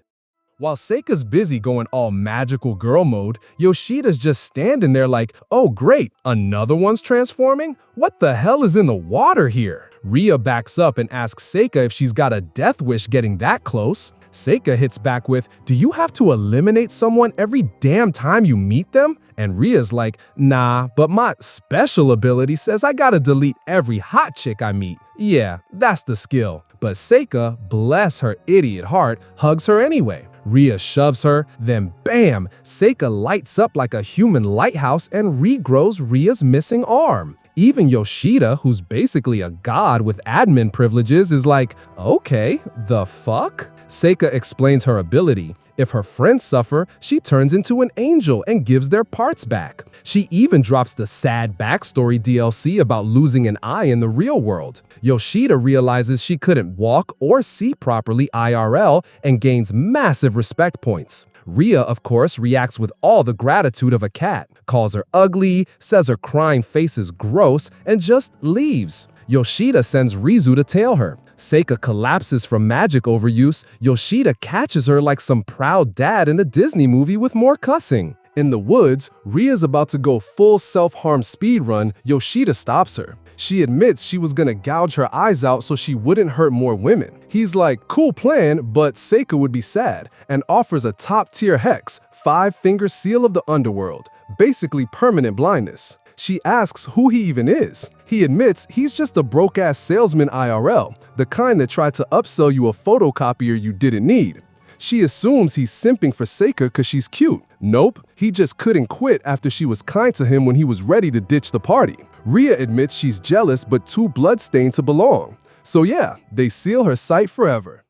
While Seika's busy going all magical girl mode, Yoshida's just standing there like, oh great, another one's transforming? What the hell is in the water here? Rhea backs up and asks Seika if she's got a death wish getting that close. Seika hits back with, do you have to eliminate someone every damn time you meet them? And Rhea's like, nah, but my special ability says I gotta delete every hot chick I meet. Yeah, that's the skill. But Seika, bless her idiot heart, hugs her anyway. Rhea shoves her, then bam, Seika lights up like a human lighthouse and regrows Rhea's missing arm. Even Yoshida, who's basically a god with admin privileges, is like, okay, the fuck? Seika explains her ability. If her friends suffer, she turns into an angel and gives their parts back. She even drops the sad backstory DLC about losing an eye in the real world. Yoshida realizes she couldn't walk or see properly IRL and gains massive respect points. Rhea, of course, reacts with all the gratitude of a cat, calls her ugly, says her crying face is gross, and just leaves. Yoshida sends Rizu to tail her. Seika collapses from magic overuse. Yoshida catches her like some proud dad in the Disney movie with more cussing. In the woods, Rhea's about to go full self-harm speedrun. Yoshida stops her. She admits she was gonna gouge her eyes out so she wouldn't hurt more women. He's like, cool plan, but Seika would be sad, and offers a top-tier hex, 5-finger seal of the underworld, basically permanent blindness. She asks who he even is. He admits he's just a broke-ass salesman IRL, the kind that tried to upsell you a photocopier you didn't need. She assumes he's simping for Seika because she's cute. Nope, he just couldn't quit after she was kind to him when he was ready to ditch the party. Rhea admits she's jealous but too bloodstained to belong. So yeah, they seal her sight forever.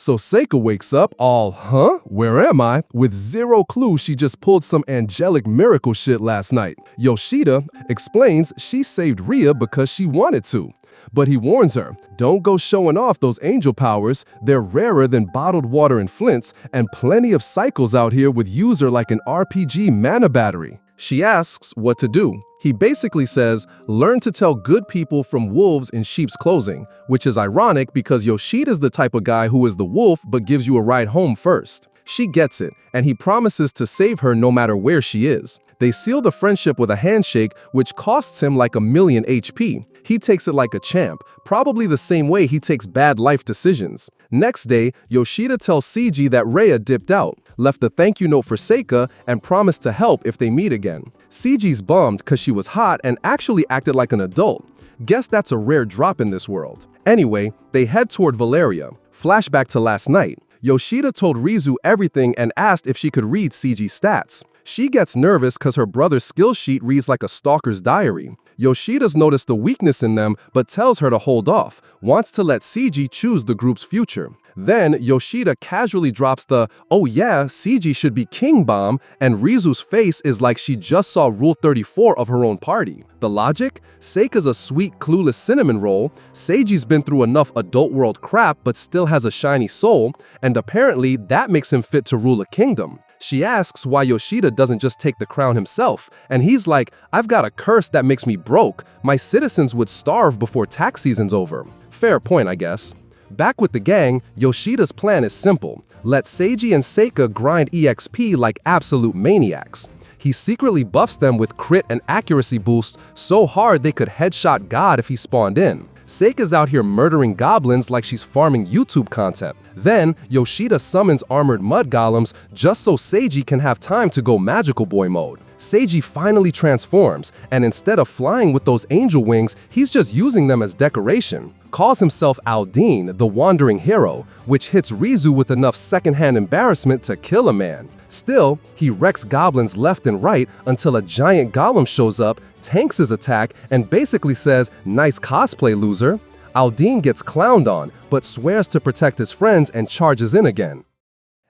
So Seika wakes up all, huh? Where am I? With zero clue she just pulled some angelic miracle shit last night. Yoshida explains she saved Ria because she wanted to. But he warns her, don't go showing off those angel powers. They're rarer than bottled water and flints, and plenty of cycles out here with user like an RPG mana battery. She asks what to do. He basically says, learn to tell good people from wolves in sheep's clothing, which is ironic because Yoshida's the type of guy who is the wolf but gives you a ride home first. She gets it, and he promises to save her no matter where she is. They seal the friendship with a handshake, which costs him like 1,000,000 HP. He takes it like a champ, probably the same way he takes bad life decisions. Next day, Yoshida tells Seiji that Rhea dipped out, left a thank you note for Seika, and promised to help if they meet again. Seiji's bummed because she was hot and actually acted like an adult. Guess that's a rare drop in this world. Anyway, they head toward Valeria. Flashback to last night. Yoshida told Rizu everything and asked if she could read Seiji's stats. She gets nervous because her brother's skill sheet reads like a stalker's diary. Yoshida's noticed the weakness in them but tells her to hold off, wants to let Seiji choose the group's future. Then Yoshida casually drops the, oh yeah, Seiji should be king bomb, and Rizu's face is like she just saw Rule 34 of her own party. The logic? Seika's a sweet, clueless cinnamon roll, Seiji's been through enough adult world crap but still has a shiny soul, and apparently that makes him fit to rule a kingdom. She asks why Yoshida doesn't just take the crown himself, and he's like, I've got a curse that makes me broke. My citizens would starve before tax season's over. Fair point, I guess. Back with the gang, Yoshida's plan is simple. Let Seiji and Seika grind EXP like absolute maniacs. He secretly buffs them with crit and accuracy boosts so hard they could headshot God if he spawned in. Seika's out here murdering goblins like she's farming YouTube content. Then, Yoshida summons armored mud golems just so Seiji can have time to go magical boy mode. Seiji finally transforms, and instead of flying with those angel wings, he's just using them as decoration. Calls himself Aldine, the wandering hero, which hits Rizu with enough secondhand embarrassment to kill a man. Still, he wrecks goblins left and right until a giant golem shows up, tanks his attack, and basically says, nice cosplay, loser. Aldine gets clowned on, but swears to protect his friends and charges in again.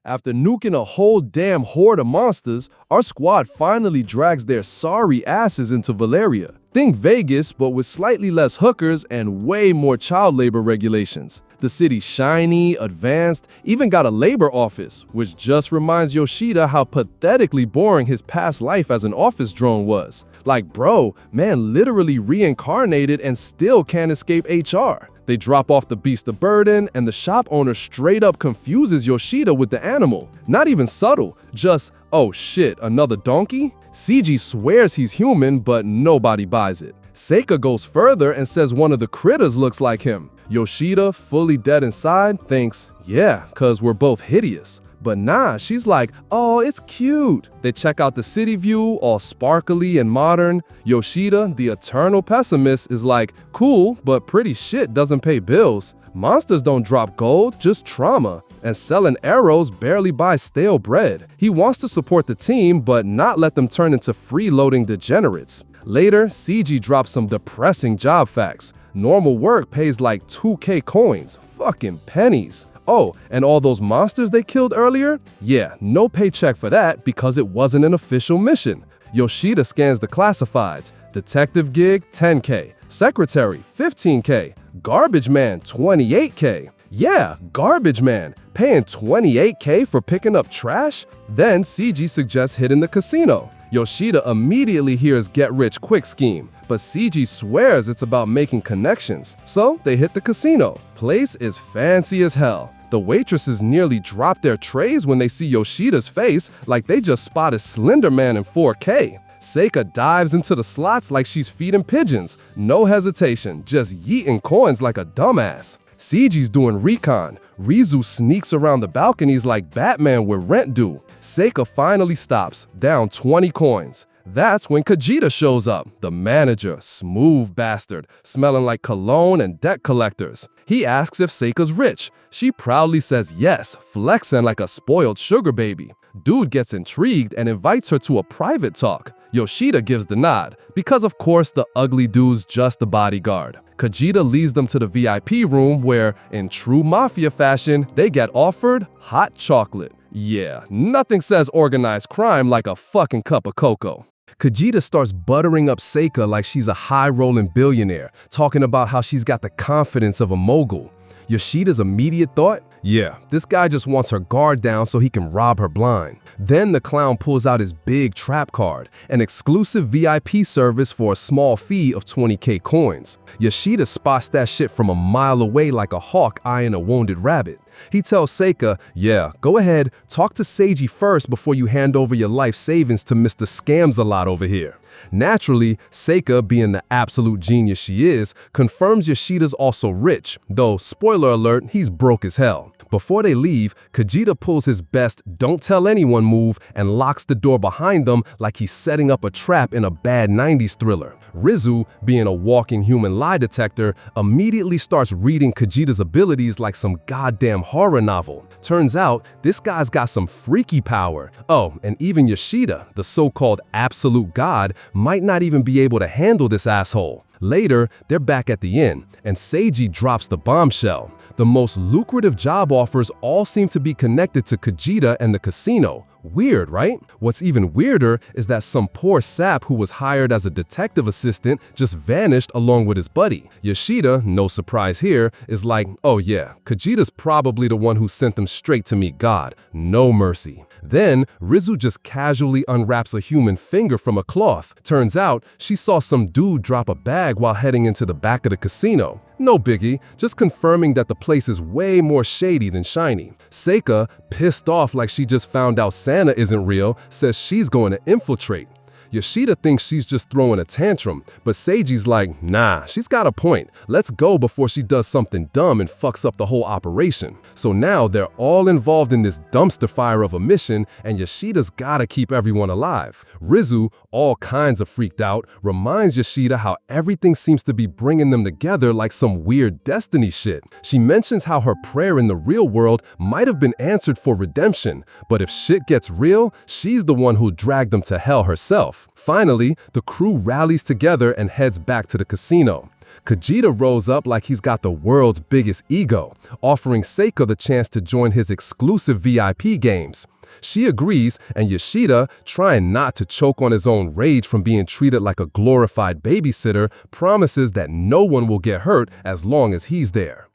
After nuking a whole damn horde of monsters, our squad finally drags their sorry asses into Valeria. Think Vegas, but with slightly less hookers and way more child labor regulations. The city's shiny, advanced, even got a labor office, which just reminds Yoshida how pathetically boring his past life as an office drone was. Like, bro, man literally reincarnated and still can't escape HR. They drop off the beast of burden, and the shop owner straight up confuses Yoshida with the animal. Not even subtle, just, oh shit, another donkey? Seiji swears he's human, but nobody buys it. Seika goes further and says one of the critters looks like him. Yoshida, fully dead inside, thinks, yeah, cause we're both hideous. But nah, she's like, oh, it's cute. They check out the city view, all sparkly and modern. Yoshida, the eternal pessimist, is like, cool, but pretty shit doesn't pay bills. Monsters don't drop gold, just trauma. And selling arrows barely buys stale bread. He wants to support the team, but not let them turn into freeloading degenerates. Later, Seiji drops some depressing job facts. Normal work pays like 2K coins. Fucking pennies. Oh, and all those monsters they killed earlier? Yeah, no paycheck for that because it wasn't an official mission. Yoshida scans the classifieds. Detective gig, 10K. Secretary, 15K. Garbage man, 28K. Yeah, garbage man, paying 28K for picking up trash? Then Seiji suggests hitting the casino. Yoshida immediately hears get-rich-quick scheme, but Seiji swears it's about making connections, so they hit the casino. Place is fancy as hell. The waitresses nearly drop their trays when they see Yoshida's face like they just spotted Slender Man in 4K. Seika dives into the slots like she's feeding pigeons. No hesitation, just yeeting coins like a dumbass. Seiji's doing recon. Rizu sneaks around the balconies like Batman with rent due. Seika finally stops, down 20 coins. That's when Kajita shows up, the manager, smooth bastard, smelling like cologne and debt collectors. He asks if Seika's rich. She proudly says yes, flexing like a spoiled sugar baby. Dude gets intrigued and invites her to a private talk. Yoshida gives the nod, because of course the ugly dude's just a bodyguard. Kajita leads them to the VIP room where, in true mafia fashion, they get offered hot chocolate. Yeah, nothing says organized crime like a fucking cup of cocoa. Kajita starts buttering up Seika like she's a high-rolling billionaire, talking about how she's got the confidence of a mogul. Yoshida's immediate thought? Yeah, this guy just wants her guard down so he can rob her blind. Then the clown pulls out his big trap card, an exclusive VIP service for a small fee of 20k coins. Yoshida spots that shit from a mile away like a hawk eyeing a wounded rabbit. He tells Seika, yeah, go ahead, talk to Seiji first before you hand over your life savings to Mr. Scams-a-lot over here. Naturally, Seika, being the absolute genius she is, confirms Yoshida's also rich, though, spoiler alert, he's broke as hell. Before they leave, Kajita pulls his best don't tell anyone move and locks the door behind them like he's setting up a trap in a bad 90s thriller. Rizu, being a walking human lie detector, immediately starts reading Kajita's abilities like some goddamn horror novel. Turns out, this guy's got some freaky power. Oh, and even Yoshida, the so-called absolute god, might not even be able to handle this asshole. Later, they're back at the inn, and Seiji drops the bombshell. The most lucrative job offers all seem to be connected to Kajita and the casino. Weird, right? What's even weirder is that some poor sap who was hired as a detective assistant just vanished along with his buddy. Yoshida, no surprise here, is like, oh yeah, Kajita's probably the one who sent them straight to meet God. No mercy. Then, Rizu just casually unwraps a human finger from a cloth. Turns out, she saw some dude drop a bag while heading into the back of the casino. No biggie, just confirming that the place is way more shady than shiny. Seika, pissed off like she just found out Santa isn't real, says she's going to infiltrate. Yoshida thinks she's just throwing a tantrum, but Seiji's like, nah, she's got a point. Let's go before she does something dumb and fucks up the whole operation. So now they're all involved in this dumpster fire of a mission, and Yoshida's gotta keep everyone alive. Rizu, all kinds of freaked out, reminds Yoshida how everything seems to be bringing them together like some weird destiny shit. She mentions how her prayer in the real world might have been answered for redemption, but if shit gets real, she's the one who dragged them to hell herself. Finally, the crew rallies together and heads back to the casino. Kajita rolls up like he's got the world's biggest ego, offering Seika the chance to join his exclusive VIP games. She agrees, and Yoshida, trying not to choke on his own rage from being treated like a glorified babysitter, promises that no one will get hurt as long as he's there.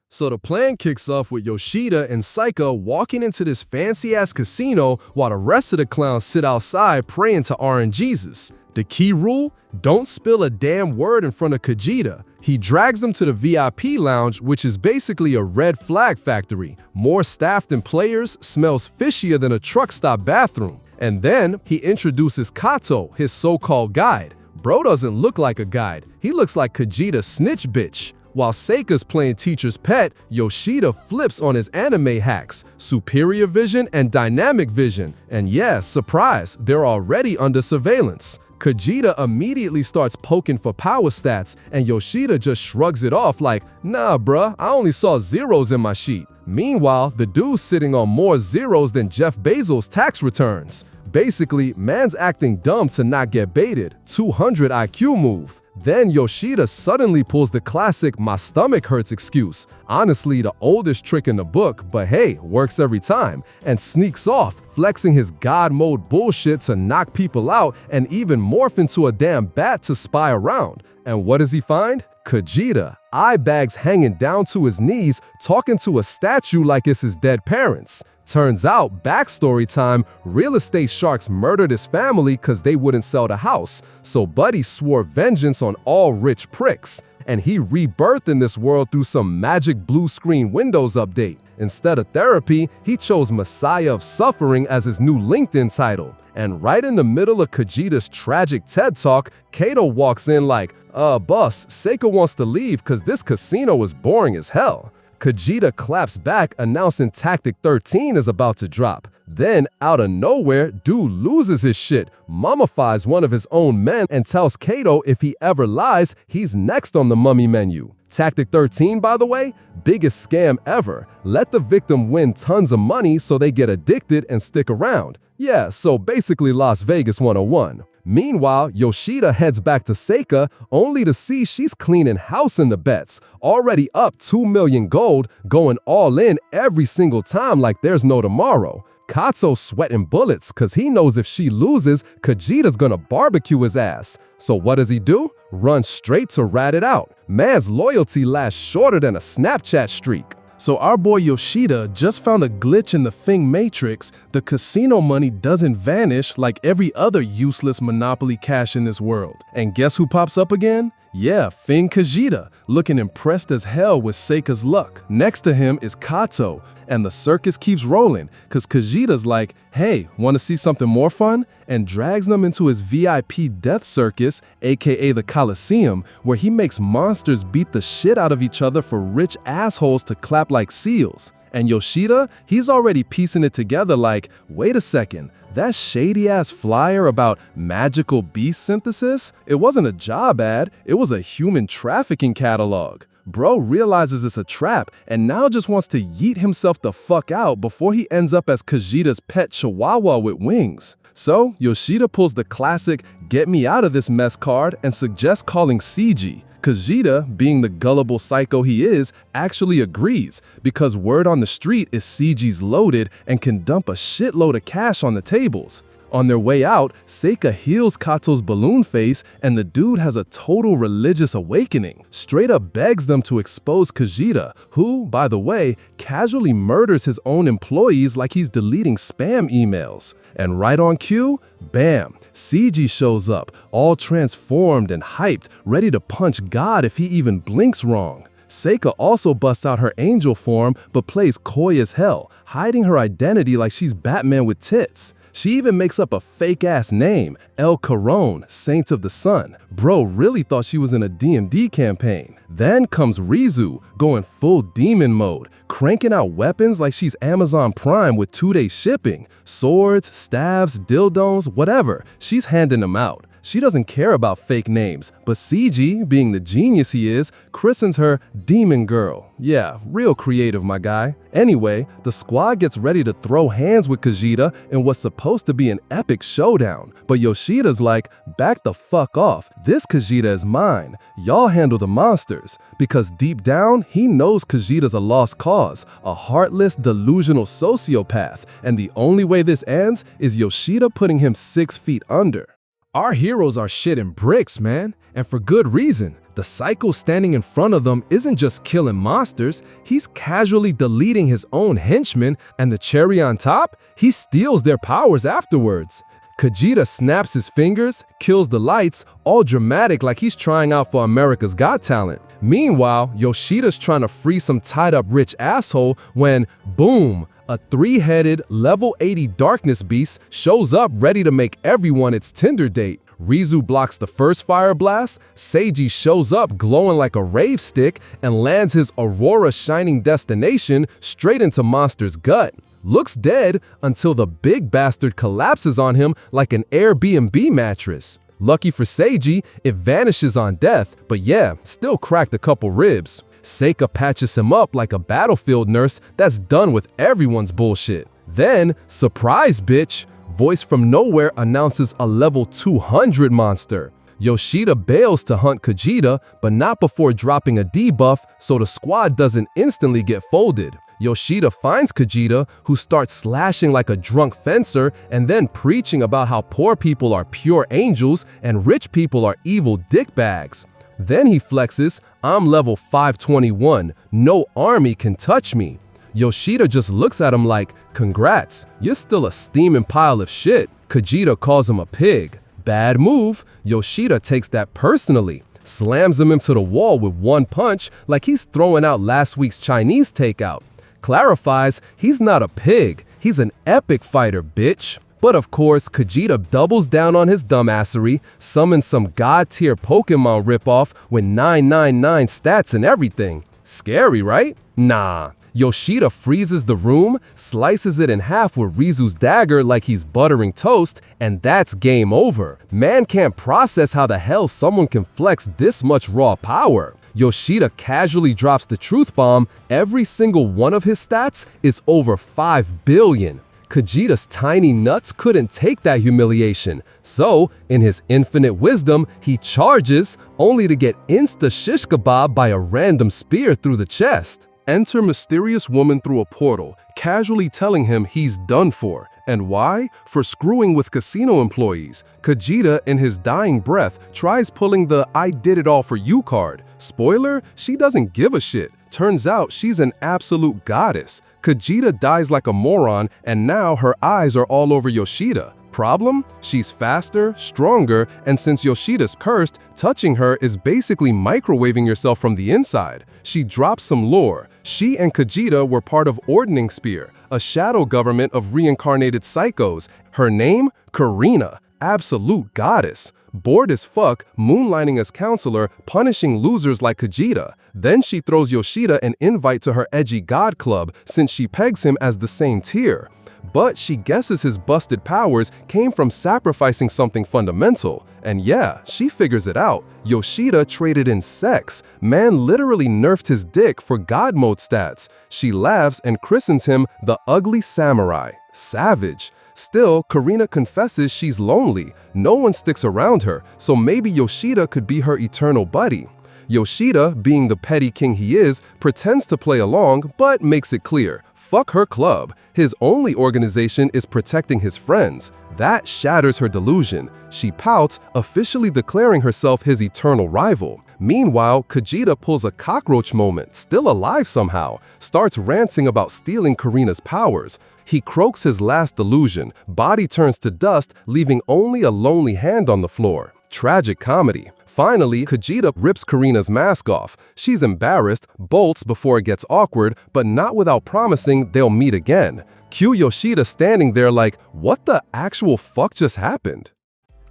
So the plan kicks off with Yoshida and Seika walking into this fancy-ass casino while the rest of the clowns sit outside praying to RNGesus. The key rule? Don't spill a damn word in front of Kajita. He drags them to the VIP lounge, which is basically a red flag factory. More staff than players, smells fishier than a truck stop bathroom. And then he introduces Kato, his so-called guide. Bro doesn't look like a guide. He looks like Kajita's snitch bitch. While Seika's playing teacher's pet, Yoshida flips on his anime hacks, superior vision and dynamic vision. And yeah, surprise, they're already under surveillance. Kajita immediately starts poking for power stats, and Yoshida just shrugs it off like, nah bruh, I only saw zeros in my sheet. Meanwhile, the dude's sitting on more zeros than Jeff Bezos' tax returns. Basically, man's acting dumb to not get baited. 200 IQ move. Then Yoshida suddenly pulls the classic "my stomach hurts" excuse. Honestly, the oldest trick in the book, but hey, works every time. And sneaks off, flexing his god mode bullshit to knock people out and even morph into a damn bat to spy around. And what does he find? Kajita, eye bags hanging down to his knees, talking to a statue like it's his dead parents. Turns out, backstory time, real estate sharks murdered his family because they wouldn't sell the house. So Buddy swore vengeance on all rich pricks. And he rebirthed in this world through some magic blue screen Windows update. Instead of therapy, he chose Messiah of Suffering as his new LinkedIn title. And right in the middle of Kajita's tragic TED Talk, Kato walks in like, boss, Seika wants to leave because this casino is boring as hell. Kajita claps back, announcing Tactic 13 is about to drop. Then, out of nowhere, dude loses his shit, mummifies one of his own men, and tells Kato if he ever lies, he's next on the mummy menu. Tactic 13, by the way, biggest scam ever. Let the victim win tons of money so they get addicted and stick around. Yeah, so basically Las Vegas 101. Meanwhile, Yoshida heads back to Seika only to see she's cleaning house in the bets, already up 2 million gold, going all in every single time like there's no tomorrow. Katsu's sweating bullets cause he knows if she loses, Kajita's gonna barbecue his ass. So what does he do? Run straight to rat it out. Man's loyalty lasts shorter than a Snapchat streak. So our boy Yoshida just found a glitch in the Fing matrix. The casino money doesn't vanish like every other useless monopoly cash in this world. And guess who pops up again? Yeah, Fing Kajita, looking impressed as hell with Seika's luck. Next to him is Kato, and the circus keeps rolling, cause Kajita's like, hey, wanna see something more fun? And drags them into his VIP death circus, aka the Coliseum, where he makes monsters beat the shit out of each other for rich assholes to clap like seals. And Yoshida, he's already piecing it together like, wait a second, that shady-ass flyer about magical beast synthesis? It wasn't a job ad, it was a human trafficking catalog. Bro realizes it's a trap and now just wants to yeet himself the fuck out before he ends up as Kajita's pet chihuahua with wings. So, Yoshida pulls the classic get me out of this mess card and suggests calling Seiji. Kajita, being the gullible psycho he is, actually agrees because word on the street is Seiji's loaded and can dump a shitload of cash on the tables. On their way out, Seika heals Kato's balloon face and the dude has a total religious awakening. Straight up begs them to expose Kajita, who, by the way, casually murders his own employees like he's deleting spam emails. And right on cue, bam, Seiji shows up, all transformed and hyped, ready to punch God if he even blinks wrong. Seika also busts out her angel form but plays coy as hell, hiding her identity like she's Batman with tits. She even makes up a fake-ass name, El Caron, Saints of the Sun. Bro really thought she was in a D&D campaign. Then comes Rizu, going full demon mode, cranking out weapons like she's Amazon Prime with 2-day shipping. Swords, staves, dildos, whatever, she's handing them out. She doesn't care about fake names, but Seiji, being the genius he is, christens her Demon Girl. Yeah, real creative, my guy. Anyway, the squad gets ready to throw hands with Kajita in what's supposed to be an epic showdown. But Yoshida's like, back the fuck off, this Kajita is mine. Y'all handle the monsters. Because deep down, he knows Kajita's a lost cause, a heartless, delusional sociopath. And the only way this ends is Yoshida putting him 6 feet under. Our heroes are shitting bricks, man, and for good reason. The psycho standing in front of them isn't just killing monsters, he's casually deleting his own henchmen, and the cherry on top, he steals their powers afterwards. Kajita snaps his fingers, kills the lights, all dramatic like he's trying out for America's Got Talent. Meanwhile, Yoshida's trying to free some tied-up rich asshole when, boom, a 3-headed, level 80 darkness beast shows up ready to make everyone its Tinder date. Rizu blocks the first fire blast, Seiji shows up glowing like a rave stick and lands his Aurora shining destination straight into Monster's gut. Looks dead until the big bastard collapses on him like an Airbnb mattress. Lucky for Seiji, it vanishes on death, but yeah, still cracked a couple ribs. Seika patches him up like a battlefield nurse that's done with everyone's bullshit. Then, surprise bitch, voice from nowhere announces a level 200 monster. Yoshida bails to hunt Kajita, but not before dropping a debuff so the squad doesn't instantly get folded. Yoshida finds Kajita, who starts slashing like a drunk fencer and then preaching about how poor people are pure angels and rich people are evil dickbags. Then he flexes, I'm level 521, no army can touch me. Yoshida just looks at him like, congrats, you're still a steaming pile of shit. Kajita calls him a pig. Bad move. Yoshida takes that personally, slams him into the wall with one punch like he's throwing out last week's Chinese takeout. Clarifies, he's not a pig, he's an epic fighter, bitch. But of course, Kajita doubles down on his dumbassery, summons some god-tier Pokemon ripoff with 999 stats and everything. Scary, right? Nah. Yoshida freezes the room, slices it in half with Rizu's dagger like he's buttering toast, and that's game over. Man can't process how the hell someone can flex this much raw power. Yoshida casually drops the truth bomb. Every single one of his stats is over 5 billion. Kajita's tiny nuts couldn't take that humiliation. So, in his infinite wisdom, he charges, only to get insta-shish kebab by a random spear through the chest. Enter mysterious woman through a portal, casually telling him he's done for. And why? For screwing with casino employees. Kajita, in his dying breath, tries pulling the "I did it all for you" card. Spoiler, she doesn't give a shit. Turns out she's an absolute goddess. Kajita dies like a moron, and now her eyes are all over Yoshida. Problem? She's faster, stronger, and since Yoshida's cursed, touching her is basically microwaving yourself from the inside. She drops some lore. She and Kajita were part of Ordning Spear, a shadow government of reincarnated psychos. Her name? Karina. Absolute goddess. Bored as fuck, moonlighting as counselor, punishing losers like Kajita. Then she throws Yoshida an invite to her edgy god club since she pegs him as the same tier. But she guesses his busted powers came from sacrificing something fundamental. And yeah, she figures it out. Yoshida traded in sex. Man literally nerfed his dick for god mode stats. She laughs and christens him the ugly samurai. Savage. Still, Karina confesses she's lonely. No one sticks around her, so maybe Yoshida could be her eternal buddy. Yoshida, being the petty king he is, pretends to play along, but makes it clear. Fuck her club. His only organization is protecting his friends. That shatters her delusion. She pouts, officially declaring herself his eternal rival. Meanwhile, Kajita pulls a cockroach moment, still alive somehow, starts ranting about stealing Karina's powers. He croaks his last delusion, body turns to dust, leaving only a lonely hand on the floor. Tragic comedy. Finally, Kajita rips Karina's mask off. She's embarrassed, bolts before it gets awkward, but not without promising they'll meet again. Cue Yoshida standing there like, what the actual fuck just happened?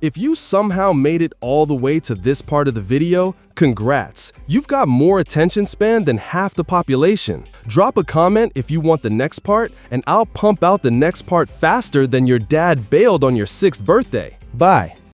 If you somehow made it all the way to this part of the video, congrats! You've got more attention span than half the population. Drop a comment if you want the next part, and I'll pump out the next part faster than your dad bailed on your 6th birthday. Bye!